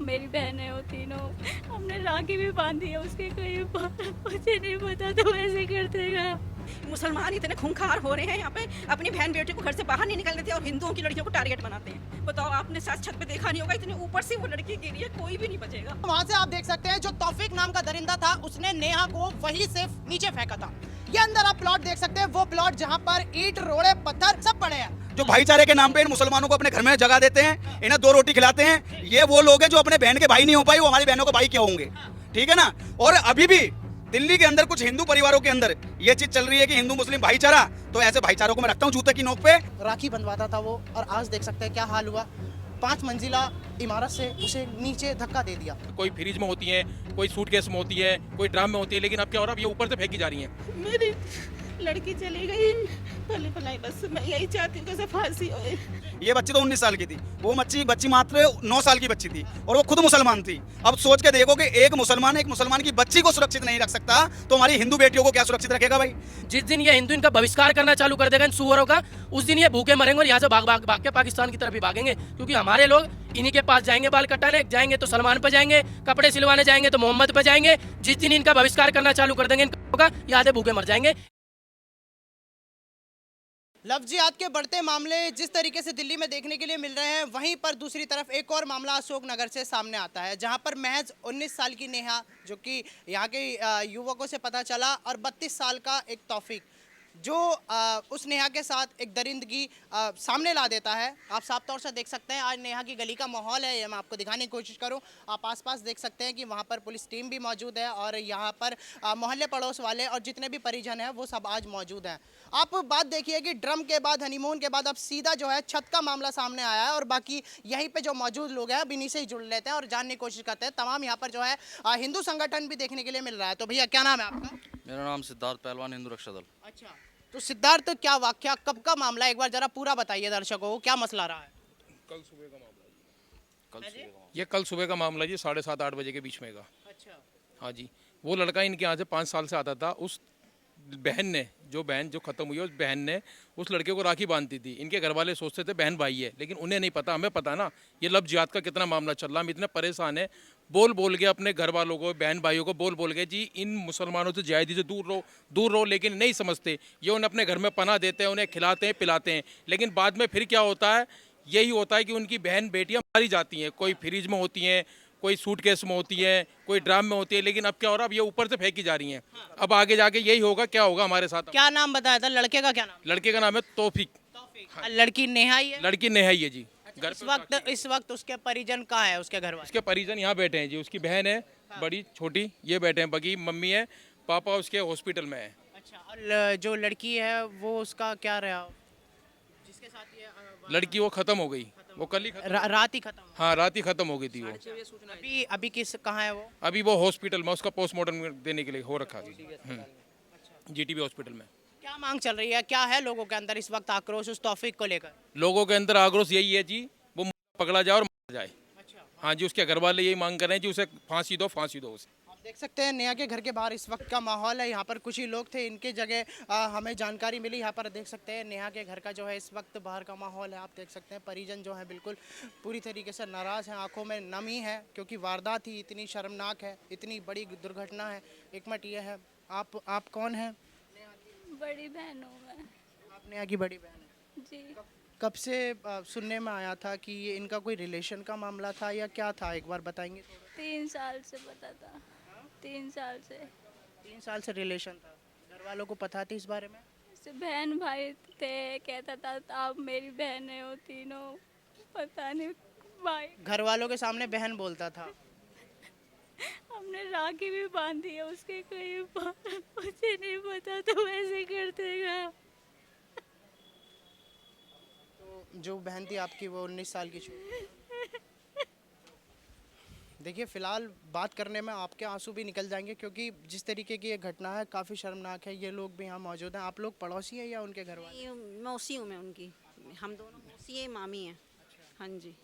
मेरी बहनें हो तीनों, हमने राखी भी बांधी है उसके कहीं पर, मुझे नहीं पता तो ऐसे करते गए। मुसलमान इतने खूंखार हो रहे हैं यहाँ पे, अपनी बहन बेटी को घर से बाहर नहीं निकलने देते और हिंदुओं की लड़कियों को टारगेट बनाते हैं। बताओ, आपने साथ छत पे देखा नहीं होगा, इतने ऊपर से वो लड़की गिरी है, कोई भी नहीं बचेगा। वहां से आप देख सकते हैं जो तौफीक नाम का दरिंदा था उसने नेहा को वही सिर्फ नीचे फेंका था। ये अंदर आप प्लॉट देख सकते हैं, वो प्लॉट जहां पर ईंट रोड़े पत्थर सब पड़े हैं। जो भाईचारे के नाम पे इन मुसलमानों को अपने घर में जगह देते हैं, इन्हें 2 रोटी खिलाते हैं, ये वो लोग हैं जो अपने बहन के भाई नहीं हो पाई, वो हमारी बहनों के भाई क्या होंगे? ठीक है ना। और अभी भी दिल्ली के अंदर कुछ हिंदू परिवारों के अंदर ये चीज चल रही है कि हिंदू मुस्लिम भाईचारा, तो ऐसे भाईचारों को मैं रखता हूँ जूते की नोक पे। राखी बंधवाता था वो, और आज देख सकते हैं क्या हाल हुआ। 5 मंजिला इमारत से उसे नीचे धक्का दे दिया। कोई फ्रिज में होती है, कोई सूटकेस में होती है, कोई ड्राम में होती है, लेकिन अब क्या हो रहा है, ये ऊपर से फेंकी जा रही हैं। मेरी लड़की चली गई भली भलाई, बस मैं यही चाहती हूँ कि फांसी होए। ये बच्ची तो 19 साल की थी, वो बच्ची मात्र 9 साल की बच्ची थी, और वो खुद मुसलमान थी। अब सोच के देखो कि एक मुसलमान की बच्ची को सुरक्षित नहीं रख सकता, तो हमारी हिंदू बेटियों को क्या सुरक्षित रखेगा भाई? जिस दिन ये हिंदू इनका बहिष्कार करना चालू कर देगा इन सुअरों का, उस दिन ये भूखे मरेंगे और यहाँ से भाग के पाकिस्तान की तरफ ही भागेंगे। क्योंकि हमारे लोग इन्हीं के पास जाएंगे, बाल कटाने जाएंगे तो सलमान पे जाएंगे, कपड़े सिलवाने जाएंगे तो मोहम्मद पे जाएंगे। जिस दिन इनका बहिष्कार करना चालू कर देंगे इनका, यहाँ से भूखे मर जाएंगे। लव जिहाद के बढ़ते मामले जिस तरीके से दिल्ली में देखने के लिए मिल रहे हैं, वहीं पर दूसरी तरफ एक और मामला अशोकनगर से सामने आता है, जहां पर महज 19 साल की नेहा, जो कि यहाँ के युवकों से पता चला, और 32 साल का एक तौफीक, जो उस नेहा के साथ एक दरिंदगी सामने ला देता है। आप साफ तौर से देख सकते हैं आज नेहा की गली का माहौल है, ये मैं आपको दिखाने की कोशिश करूं। आप आसपास देख सकते हैं कि वहां पर पुलिस टीम भी मौजूद है, और यहां पर मोहल्ले पड़ोस वाले और जितने भी परिजन हैं वो सब आज मौजूद हैं। आप बात देखिए कि ड्रम के बाद, हनीमून के बाद अब सीधा जो है छत का मामला सामने आया है, और बाकी यहीं पे जो मौजूद लोग हैं अब इन्हीं से ही जुड़ लेते हैं और जानने की कोशिश करते हैं। तमाम यहाँ पर जो है हिंदू संगठन भी देखने के लिए मिल रहा है। तो भैया क्या नाम है आपका? मेरा नाम सिद्धार्थ पहलवान, हिंदू रक्षा दल। अच्छा, तो सिद्धार्थ क्या वाकया, कब का मामला है, एक बार जरा पूरा बताइए दर्शकों को, क्या मसला रहा है? कल सुबह का मामला कल सुबह का ये कल सुबह का मामला जी, 7:30-8 बजे के बीच में का। अच्छा, हाँ जी, वो लड़का इनके यहाँ से 5 साल से आता था। उस बहन ने, जो बहन जो ख़त्म हुई है, उस बहन ने उस लड़के को राखी बांधती थी। इनके घर वाले सोचते थे बहन भाई है, लेकिन उन्हें नहीं पता, हमें पता ना ये लव जिहाद का कितना मामला चल रहा। हम इतने परेशान हैं, बोल बोल के अपने घर वालों को, बहन भाइयों को बोल बोल के जी इन मुसलमानों से जिहादी से दूर रहो, लेकिन नहीं समझते। ये उन्हें अपने घर में पनाह देते हैं, उन्हें खिलाते हैं पिलाते हैं, लेकिन बाद में फिर क्या होता है, यही होता है कि उनकी बहन बेटियाँ मारी जाती हैं। कोई फ्रिज में होती हैं, कोई सूटकेस में होती है, कोई ड्राम में होती है, लेकिन अब क्या हो रहा है, अब ये ऊपर से फेंकी जा रही हैं। अब आगे जाके यही होगा, क्या होगा हमारे साथ। क्या नाम बताया था लड़के का? क्या नाम? लड़के का नाम है तौफीक, लड़की नेहा ही है? लड़की नेहा ही है जी। घर इस वक्त उसके परिजन कहाँ है, उसके घर वाले? उसके परिजन यहाँ बैठे हैं जी, उसकी बहन है बड़ी छोटी, ये बैठे हैं, बाकी मम्मी है, पापा उसके हॉस्पिटल में है। अच्छा, और जो लड़की है वो उसका क्या रहा, जिसके साथ ये लड़की वो खत्म हो गई, वो कल ही रात ही खत्म? हाँ, रात ही खत्म हो गई थी वो। अभी किस कहाँ है वो? अभी वो हॉस्पिटल में, उसका पोस्टमार्टम देने के लिए हो रखा है जीटीबी हॉस्पिटल में। क्या मांग चल रही है, क्या है लोगों के अंदर इस वक्त आक्रोश उस तौफीक को लेकर? लोगों के अंदर आक्रोश यही है जी, वो पकड़ा जाए और मारा जाए। अच्छा, हाँ जी, उसके घर वाले यही मांग कर रहे हैं जी, उसे फांसी दो उसे। आप देख सकते हैं नेहा के घर के बाहर इस वक्त का माहौल है। यहाँ पर कुछ ही लोग थे, इनके जगह हमें जानकारी मिली। यहाँ पर देख सकते हैं नेहा के घर का जो है इस वक्त बाहर का माहौल है। आप देख सकते हैं परिजन जो है बिल्कुल पूरी तरीके से नाराज़ हैं, आंखों में नमी है, क्योंकि वारदात ही इतनी शर्मनाक है, इतनी बड़ी दुर्घटना है। एक मिनट, ये है आप कौन हैं? बड़ी बहन हूँ मैं। आप नेहा की बड़ी बहन है जी, कब से सुनने में आया था कि ये इनका कोई रिलेशन का मामला था या क्या था, एक बार बताएंगे थोड़ा? 3 साल से पता था, 3 साल से। 3 साल से रिलेशन था। घर वालों को पता थी इस बारे में? ऐसे बहन भाई थे, कहता था आप मेरी बहनें हो तीनों, पता नहीं भाई। घर वालों के सामने बहन बोलता था? हमने राखी भी बांधी है उसके कहीं पर, मुझे नहीं पता तो ऐसे करते गए। तो जो बहन थी आपकी वो 19 साल की थी। देखिए, फिलहाल बात करने में आपके आंसू भी निकल जाएंगे, क्योंकि जिस तरीके की ये घटना है काफ़ी शर्मनाक है। ये लोग भी यहाँ मौजूद हैं। आप लोग पड़ोसी हैं या उनके घर वाले? ये मौसी हूँ मैं उनकी, हम दोनों मौसी है, मामी है। हाँ जी,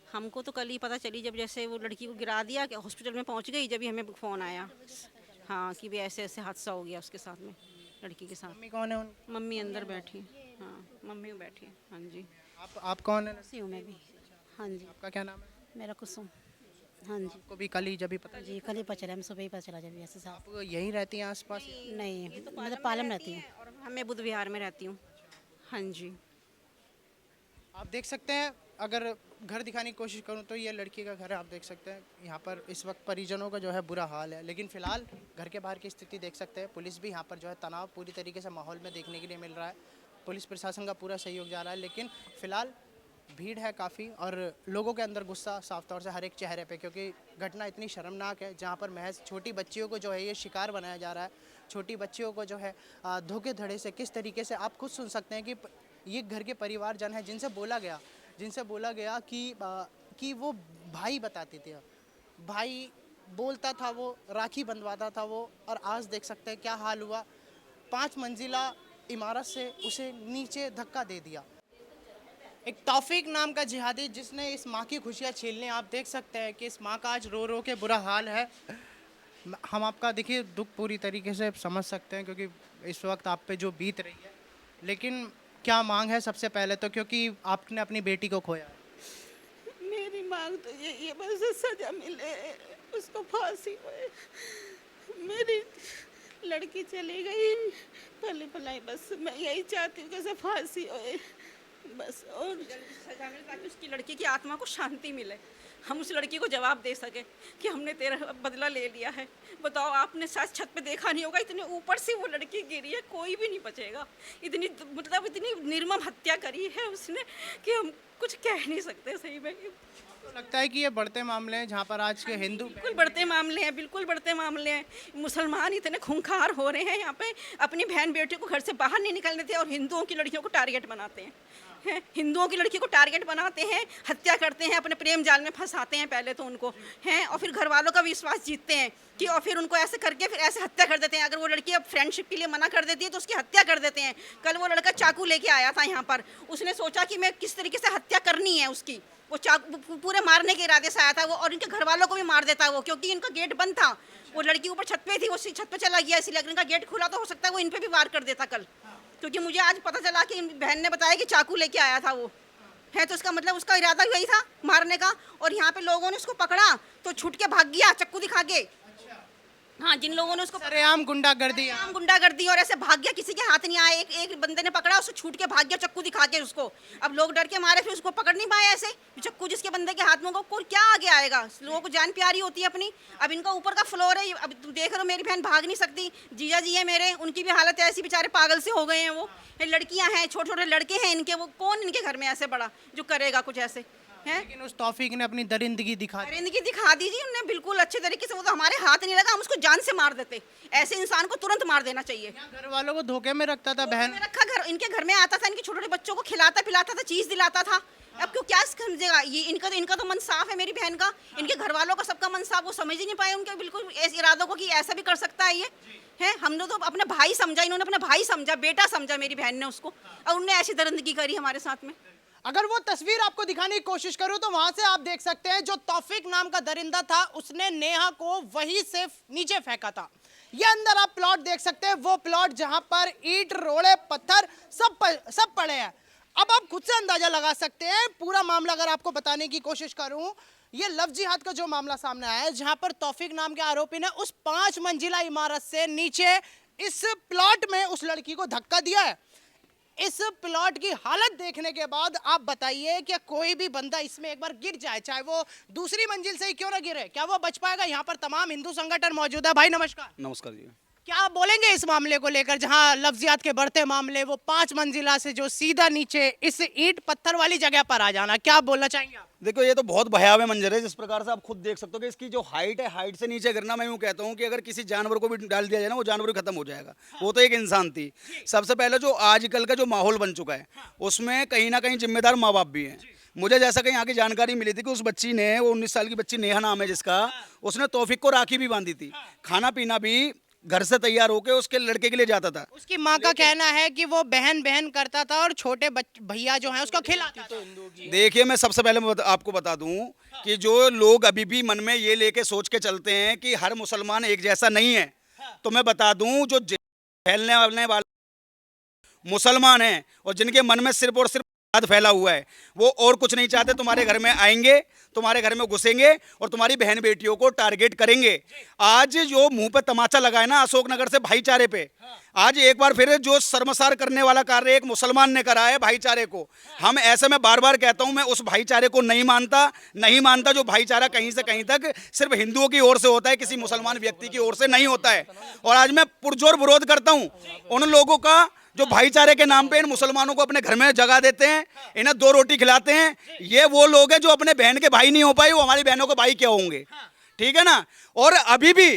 हमको तो कल ही पता चली, जब जैसे वो लड़की को गिरा दिया कि हॉस्पिटल में पहुंच गई, जब ही हमें फ़ोन आया। हाँ, कि भी ऐसे ऐसे हादसा हो गया उसके साथ में, लड़की के साथ। मम्मी कौन है उनकी? मम्मी अंदर बैठी है। हाँ, मम्मी बैठी है। हाँ जी, आप कौन है? मौसी हूँ मैं भी। हाँ जी, आपका क्या नाम है? मेरा कुसुम। हाँ जी, को भी कल ही जब भी पता जी कल ही पता चला, हमें सुबह ही पता चला जब ऐसे साहब। आप यहीं रहती हैं आसपास? नहीं, मैं तो पालम रहती हूँ। और मैं बुद्ध विहार में रहती हूँ। हाँ जी। आप देख सकते हैं, अगर घर दिखाने की कोशिश करूं तो ये लड़की का घर है। आप देख सकते हैं यहाँ पर इस वक्त परिजनों का जो है बुरा हाल है, लेकिन फिलहाल घर के बाहर की स्थिति देख सकते हैं। पुलिस भी यहाँ पर जो है तनाव पूरी तरीके से माहौल में देखने के लिए मिल रहा है। पुलिस प्रशासन का पूरा सहयोग जा रहा है, लेकिन फिलहाल भीड़ है काफ़ी और लोगों के अंदर गुस्सा साफ तौर से हर एक चेहरे पे, क्योंकि घटना इतनी शर्मनाक है जहाँ पर महज छोटी बच्चियों को जो है ये शिकार बनाया जा रहा है। छोटी बच्चियों को जो है धोखे धड़े से किस तरीके से, आप खुद सुन सकते हैं कि ये घर के परिवारजन है जिनसे बोला गया कि वो भाई बताते थे, भाई बोलता था, वो राखी बंधवाता था वो, और आज देख सकते हैं क्या हाल हुआ। 5 मंजिला इमारत से उसे नीचे धक्का दे दिया। एक तौफीक नाम का जिहादी जिसने इस माँ की खुशियाँ छीन ली। आप देख सकते हैं कि इस माँ का आज रो रो के बुरा हाल है। हम आपका देखिए दुख पूरी तरीके से समझ सकते हैं, क्योंकि इस वक्त आप पे जो बीत रही है, लेकिन क्या मांग है सबसे पहले तो, क्योंकि आपने अपनी बेटी को खोया है। मेरी मांग तो यही है, बस सजा मिले, उसको फांसी होए। मेरी लड़की चली गई भले भलाई, बस मैं यही चाहती हूँ कि उसे फांसी होए बस, और सजा मिले ताकि उसकी लड़की की आत्मा को शांति मिले। हम उस लड़की को जवाब दे सके कि हमने तेरा बदला ले लिया है। बताओ, आपने शायद छत पे देखा नहीं होगा, इतने ऊपर से वो लड़की गिरी है, कोई भी नहीं बचेगा। इतनी मतलब इतनी निर्मम हत्या करी है उसने कि हम कुछ कह नहीं सकते सही में। तो लगता है कि ये बढ़ते मामले हैं जहाँ पर आज के हिंदू बिल्कुल बढ़ते मामले हैं, बिल्कुल बढ़ते मामले हैं। मुसलमान इतने खूंखार हो रहे हैं यहाँ पे, अपनी बहन बेटी को घर से बाहर नहीं निकलने देते और हिंदुओं की लड़कियों को टारगेट बनाते हैं। हिंदुओं की लड़की को टारगेट बनाते हैं, हत्या करते हैं, अपने प्रेम जाल में फंसाते हैं पहले तो उनको हैं, और फिर घर वालों का विश्वास जीतते हैं कि, और फिर उनको ऐसे करके फिर ऐसे हत्या कर देते हैं। अगर वो लड़की अब फ्रेंडशिप के लिए मना कर देती है तो उसकी हत्या कर देते हैं। कल वो लड़का चाकू लेके आया था यहाँ पर, उसने सोचा कि मैं किस तरीके से हत्या करनी है उसकी, वो चाकू पूरे मारने के इरादे से आया था वो, और इनके घर वालों को भी मार देता वो, क्योंकि इनका गेट बंद था। वो लड़की ऊपर छत पे थी, वो छत पे चला गया, इसलिए अगर इनका गेट खुला तो हो सकता है वो इन पे भी वार कर देता कल, क्योंकि मुझे आज पता चला कि बहन ने बताया कि चाकू लेके आया था वो है, तो इसका मतलब उसका इरादा यही था मारने का। और यहाँ पे लोगों ने उसको पकड़ा तो छूट के भाग गया चक्कू दिखा के। हाँ, जिन लोगों ने उसको सरेआम गुंडागर्दी आम गुंडागर्दी और ऐसे भाग गया, किसी के हाथ नहीं आया। एक बंदे ने पकड़ा, उसको छूट के भाग गया चक्कू दिखा के उसको। अब लोग डर के मारे फिर उसको पकड़ नहीं पाए, ऐसे चक्कू जिसके बंदे के हाथ में होगा को क्या आगे आएगा। लोगों को जान प्यारी होती है अपनी। अब इनका ऊपर का फ्लोर है, अब तुम देख रहे हो मेरी बहन भाग नहीं सकती, जीजा जी है मेरे, उनकी भी हालत ऐसी, बेचारे पागल से हो गए हैं वो। लड़कियां हैं, छोटे छोटे लड़के हैं इनके, वो कौन इनके घर में ऐसे बड़ा जो करेगा कुछ ऐसे है। लेकिन उस तौफीक ने अपनी दरिंदगी दिखा दी। दरिंदगी दिखा दीजिए उन्होंने बिल्कुल अच्छे तरीके से। वो तो हमारे हाथ नहीं लगा, हम उसको जान से मार देते। ऐसे इंसान को तुरंत मार देना चाहिए। घर वालों को धोखे में रखता था बहन, में रखा, घर इनके घर में आता था, इनके छोटे छोटे बच्चों को खिलाता पिलाता था, चीज दिलाता था। अब क्यों क्या समझेगा ये, इनका तो मन साफ है मेरी बहन का, इनके घर वालों का सबका मन साफ। वो समझ ही नहीं पाए उनके बिल्कुल ऐसे इरादों को कि ऐसा भी कर सकता है ये है। हमने तो अपना भाई समझा, इन्होंने अपना भाई समझा, बेटा समझा मेरी बहन ने उसको, और उनने ऐसी दरिंदगी करी हमारे साथ में। अगर वो तस्वीर आपको दिखाने की कोशिश करूं तो वहां से आप देख सकते हैं जो तौफीक नाम का दरिंदा था उसने नेहा को वहीं से नीचे फेंका था। ये अंदर आप प्लॉट देख सकते हैं, वो प्लॉट जहां पर ईंट रोड़े पत्थर सब पड़े हैं। अब आप खुद से अंदाजा लगा सकते हैं पूरा मामला। अगर आपको बताने की कोशिश करूं, ये लव जिहाद का जो मामला सामने आया है, जहां पर तौफीक नाम के आरोपी ने उस 5 मंजिला इमारत से नीचे इस प्लॉट में उस लड़की को धक्का दिया है। इस प्लॉट की हालत देखने के बाद आप बताइए कि कोई भी बंदा इसमें एक बार गिर जाए, चाहे वो दूसरी मंजिल से ही क्यों ना गिरे, क्या वो बच पाएगा? यहाँ पर तमाम हिंदू संगठन मौजूद है। भाई नमस्कार। नमस्कार जी। क्या आप बोलेंगे इस मामले को लेकर, जहां लफ्जियात के बढ़ते मामले, वो 5 मंजिला से जो सीधा नीचे इस ईंट पत्थर वाली जगह पर आ जाना, क्या आप बोलना चाहेंगे आप? देखो, ये तो बहुत भयावह मंजर है। जिस प्रकार से आप खुद देख सकते हो कि इसकी जो हाइट है, हाइट से नीचे गिरना, मैं यूँ कहता हूँ कि अगर किसी जानवर को भी डाल दिया जाए ना, वो जानवर भी खत्म हो जाएगा। वो तो एक इंसान थी। सबसे पहले जो आजकल का जो माहौल बन चुका है, उसमें कहीं ना कहीं जिम्मेदार माँ बाप भी हैं। मुझे जैसा कहीं आगे जानकारी मिली थी कि उस बच्ची ने, वो 19 साल की बच्ची नेहा नाम है जिसका, उसने तौफीक को राखी भी बांधी थी। खाना पीना भी घर से तैयार होकर उसके लड़के के लिए जाता था। उसकी माँ का कहना है कि वो बहन बहन करता था और छोटे भैया जो हैं उसको खिलाता था। देखिए, मैं सबसे पहले आपको बता दूं कि जो लोग अभी भी मन में ये लेके सोच के चलते हैं कि हर मुसलमान एक जैसा नहीं है, तो मैं बता दूं जो फैलने वाले मुसलमान हैं और जिनके मन में सिर्फ और सिर्फ अध फैला हुआ है। वो और कुछ नहीं चाहते, तुम्हारे घर में आएंगे, तुम्हारे घर में घुसेंगे और तुम्हारी बहन बेटियों को टारगेट करेंगे। आज जो मुंह पे तमाचा लगा है ना अशोकनगर से भाईचारे पे, आज एक बार फिर जो शर्मसार करने वाला कार्य एक मुसलमान ने करा है भाईचारे को, हम ऐसे में बार बार कहता हूं, मैं उस भाईचारे को नहीं मानता जो भाईचारा कहीं से कहीं तक सिर्फ हिंदुओं की ओर से होता है, किसी मुसलमान व्यक्ति की ओर से नहीं होता है। और आज मैं पुरजोर विरोध करता हूं उन लोगों का जो भाईचारे के नाम पे इन मुसलमानों को अपने घर में जगह देते हैं, इन्हें 2 रोटी खिलाते हैं। ये वो लोग हैं जो अपने बहन के भाई नहीं हो पाए, वो हमारी बहनों के भाई क्या होंगे, ठीक है ना। और अभी भी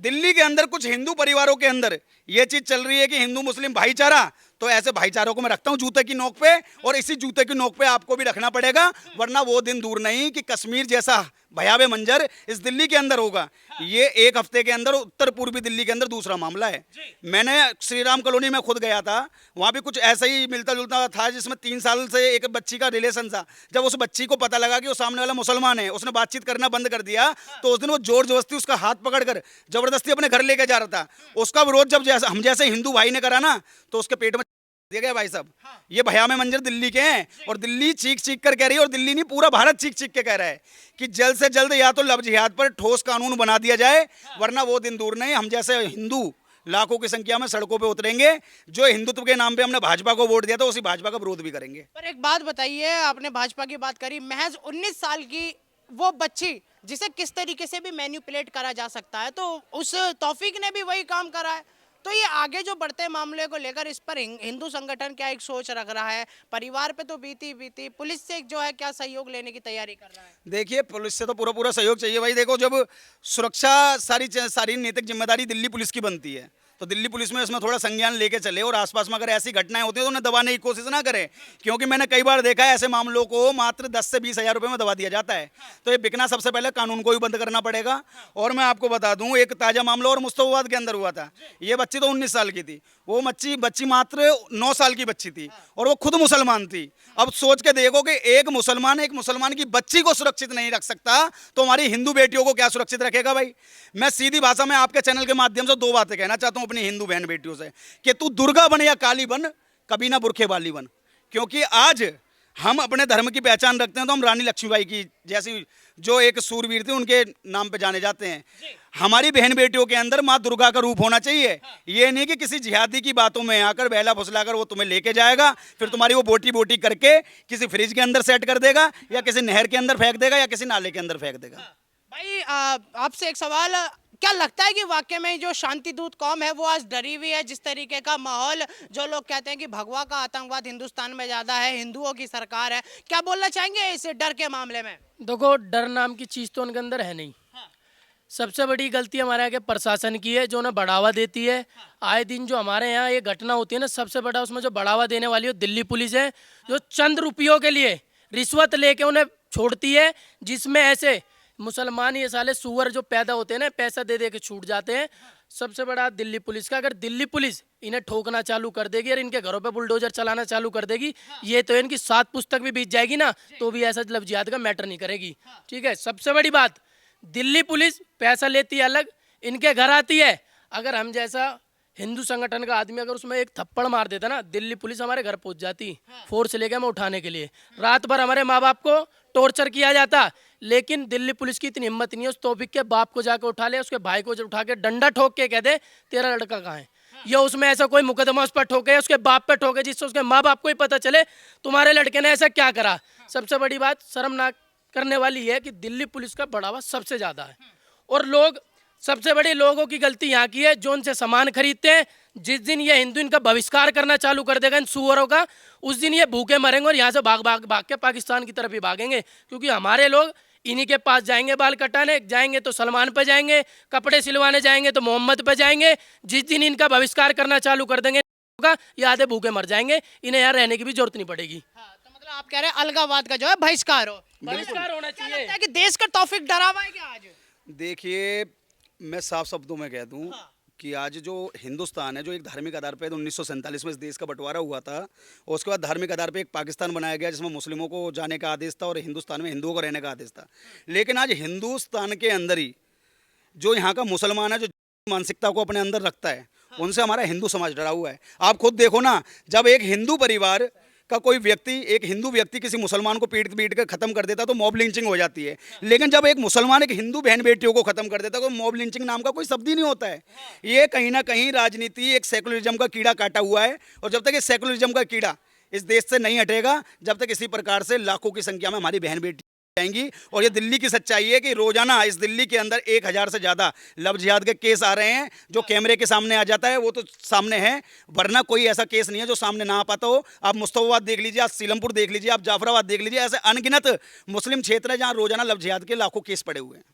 दिल्ली के अंदर कुछ हिंदू परिवारों के अंदर ये चीज चल रही है कि हिंदू मुस्लिम भाईचारा, तो ऐसे भाईचारों को मैं रखता हूं जूते की नोक पे, और इसी जूते की नोक पे आपको भी रखना पड़ेगा, वरना वो दिन दूर नहीं कि कश्मीर जैसा भयावह मंजर इस दिल्ली के अंदर होगा। ये एक हफ्ते के अंदर उत्तर पूर्वी दिल्ली के अंदर दूसरा मामला है। मैंने श्री राम कॉलोनी में खुद गया था, वहाँ भी कुछ ऐसा ही मिलता जुलता था, जिसमें 3 साल से एक बच्ची का रिलेशन था। जब उस बच्ची को पता लगा कि वो सामने वाला मुसलमान है, उसने बातचीत करना बंद कर दिया, तो उस दिन वो जोर जबरदस्ती उसका हाथ पकड़कर जबरदस्ती अपने घर लेके जा रहा था। उसका विरोध जब हम जैसे हिंदू भाई ने करा ना, तो उसके पेट में दिया गया। भाई साहब, ये भयावह मंजर दिल्ली के हैं, और दिल्ली चीख चीख कर कह रही है, और दिल्ली नहीं पूरा भारत चीख चीख के कह रहा है कि जल्द से जल्द या तो लव जिहाद पर ठोस कानून बना दिया जाए, वरना वो दिन दूर नहीं हम जैसे हिंदू लाखों की संख्या में सड़कों पे उतरेंगे। जो हिंदुत्व के नाम पे हमने भाजपा को वोट दिया था, उसी भाजपा का विरोध भी करेंगे। पर एक बात बताइए, आपने भाजपा की बात करी, महज 19 साल की वो बच्ची जिसे किस तरीके से भी मैनिपुलेट करा जा सकता है, तो उस तौफीक ने भी वही काम करा है। तो ये आगे जो बढ़ते मामले को लेकर इस पर हिंदू संगठन क्या एक सोच रख रहा है? परिवार पे तो बीती पुलिस से जो है क्या सहयोग लेने की तैयारी कर रहा है? देखिए, पुलिस से तो पूरा सहयोग चाहिए भाई। देखो, जब सुरक्षा सारी नैतिक जिम्मेदारी दिल्ली पुलिस की बनती है, तो दिल्ली पुलिस में इसमें थोड़ा संज्ञान लेके चले, और आसपास में अगर ऐसी घटनाएं होती है तो उन्हें दबाने की कोशिश ना करें, क्योंकि मैंने कई बार देखा है ऐसे मामलों को मात्र 10 से 20 हज़ार रुपये में दबा दिया जाता है। तो ये बिकना सबसे पहले कानून को भी बंद करना पड़ेगा। और मैं आपको बता दूं, एक ताज़ा मामला और मुस्तफाबाद के अंदर हुआ था। ये बच्ची तो 19 साल की थी, वो बच्ची मात्र 9 साल की बच्ची थी, और वो खुद मुसलमान थी। अब सोच के देखो कि एक मुसलमान की बच्ची को सुरक्षित नहीं रख सकता, तो हमारी हिंदू बेटियों को क्या सुरक्षित रखेगा भाई। मैं सीधी भाषा में आपके चैनल के माध्यम से 2 बातें कहना चाहता हूं अपनी हिंदू बहन बेटियों से, कि तू दुर्गा बन या काली बन, कभी ना बुरखे वाली बन। क्योंकि आज हम अपने धर्म की पहचान रखते हैं, तो हम रानी लक्ष्मीबाई की जैसी जो एक सूरवीर थे उनके नाम पे जाने जाते हैं। हमारी बहन बेटियों के अंदर माँ दुर्गा का रूप होना चाहिए। ये नहीं कि किसी जिहादी की बातों में आकर बहला फुसलाकर वो तुम्हें लेके जाएगा, फिर तुम्हारी वो बोटी करके किसी फ्रिज के अंदर सेट कर देगा, या किसी नहर के अंदर फेंक देगा, या किसी नाले के अंदर फेंक देगा। भाई आपसे एक सवाल, क्या लगता है कि वाकई में जो शांति दूत कौम है वो आज डरी हुई है? जिस तरीके का माहौल, जो लोग कहते हैं कि भगवा का आतंकवाद हिंदुस्तान में ज़्यादा है, हिंदुओं की सरकार है, क्या बोलना चाहेंगे इस डर के मामले में? देखो, डर नाम की चीज़ तो उनके अंदर है नहीं। सबसे बड़ी गलती हमारे यहाँ के प्रशासन की है, जो उन्हें बढ़ावा देती है। आए दिन जो हमारे यहाँ ये घटना होती है ना, सबसे बड़ा उसमें जो बढ़ावा देने वाली है दिल्ली पुलिस है, जो चंद रुपयों के लिए रिश्वत लेके उन्हें छोड़ती है, जिसमें ऐसे मुसलमान ये साले सुअर जो पैदा होते हैं ना, पैसा दे दे के छूट जाते हैं। सबसे बड़ा दिल्ली पुलिस का, अगर दिल्ली पुलिस इन्हें ठोकना चालू कर देगी और इनके घरों पे बुलडोजर चलाना चालू कर देगी, ये तो इनकी 7 पुस्तक भी बीत जाएगी ना, तो भी ऐसा लव जिहाद का मैटर नहीं करेगी। ठीक है, सबसे बड़ी बात, दिल्ली पुलिस पैसा लेती है अलग, इनके घर आती है। अगर हम जैसा हिंदू संगठन का आदमी अगर उसमें एक थप्पड़ मार देता ना, दिल्ली पुलिस हमारे घर पहुंच जाती, फोर्स लेके हमें उठाने के लिए। रात भर हमारे माँ बाप को टॉर्चर किया जाता, लेकिन दिल्ली पुलिस की इतनी हिम्मत नहीं है उस तौफीक के बाप को जाकर उठा ले, उसके भाई को उठा के डंडा ठोक के कह दे तेरा लड़का कहाँ है, या उसमें ऐसा कोई मुकदमा उस पर ठोके, उसके बाप पे ठोके, जिससे उसके माँ बाप को ही पता चले तुम्हारे लड़के ने ऐसा क्या करा। सबसे बड़ी बात शर्मनाक करने वाली है कि दिल्ली पुलिस का बढ़ावा सबसे ज़्यादा है, और लोग, सबसे बड़ी लोगों की गलती यहाँ की है जो उनसे सामान खरीदते हैं। जिस दिन ये हिंदू इनका बहिष्कार करना चालू कर देगा इन सुअरों का, उस दिन ये भूखे मरेंगे और यहाँ से भाग के पाकिस्तान की तरफ ही भागेंगे। क्योंकि हमारे लोग इन्हीं के पास जाएंगे, बाल कटाने जाएंगे तो सलमान पे जाएंगे, कपड़े सिलवाने जाएंगे तो मोहम्मद पे जाएंगे। जिस दिन इनका बहिष्कार करना चालू कर देंगे ये आधे भूखे मर जाएंगे, इन्हें यहाँ रहने की भी जरूरत नहीं पड़ेगी। तो मतलब आप कह रहे हैं अलगाववाद का जो है बहिष्कार बहिष्कार होना क्या चाहिए। लगता है कि देश का तौफीक डरा हुआ है क्या आज? देखिए, मैं साफ शब्दों में कह दूं कि आज जो हिंदुस्तान है, जो एक धार्मिक आधार पर 1947 में इस देश का बंटवारा हुआ था, और उसके बाद धार्मिक आधार पर एक पाकिस्तान बनाया गया जिसमें मुस्लिमों को जाने का आदेश था और हिंदुस्तान में हिंदुओं को रहने का आदेश था। लेकिन आज हिंदुस्तान के अंदर ही जो यहाँ का मुसलमान है, जो मानसिकता को अपने अंदर रखता है, उनसे हमारा हिंदू समाज डरा हुआ है। आप खुद देखो ना, जब एक हिंदू परिवार का कोई व्यक्ति, एक हिंदू व्यक्ति किसी मुसलमान को पीट पीट कर खत्म कर देता तो मॉब लिंचिंग हो जाती है, लेकिन जब एक मुसलमान एक हिंदू बहन बेटियों को खत्म कर देता तो मॉब लिंचिंग नाम का कोई शब्द ही नहीं होता है। ये कहीं ना कहीं राजनीति एक सेकुलरिज्म का कीड़ा काटा हुआ है, और जब तक ये सेकुलरिज्म का कीड़ा इस देश से नहीं हटेगा, जब तक इसी प्रकार से लाखों की संख्या में हमारी बहन बेटी जाएंगी। और ये दिल्ली की सच्चाई है कि रोजाना इस दिल्ली के अंदर 1000 से ज्यादा लव जिहाद के केस आ रहे हैं। जो कैमरे के सामने आ जाता है वो तो सामने है, वरना कोई ऐसा केस नहीं है जो सामने ना आ पाता हो। आप मुस्तफाबाद देख लीजिए, आप सीलमपुर देख लीजिए, आप जाफराबाद देख लीजिए, ऐसे अनगिनत मुस्लिम क्षेत्र है जहां रोजाना लव जिहाद के लाखों केस पड़े हुए हैं।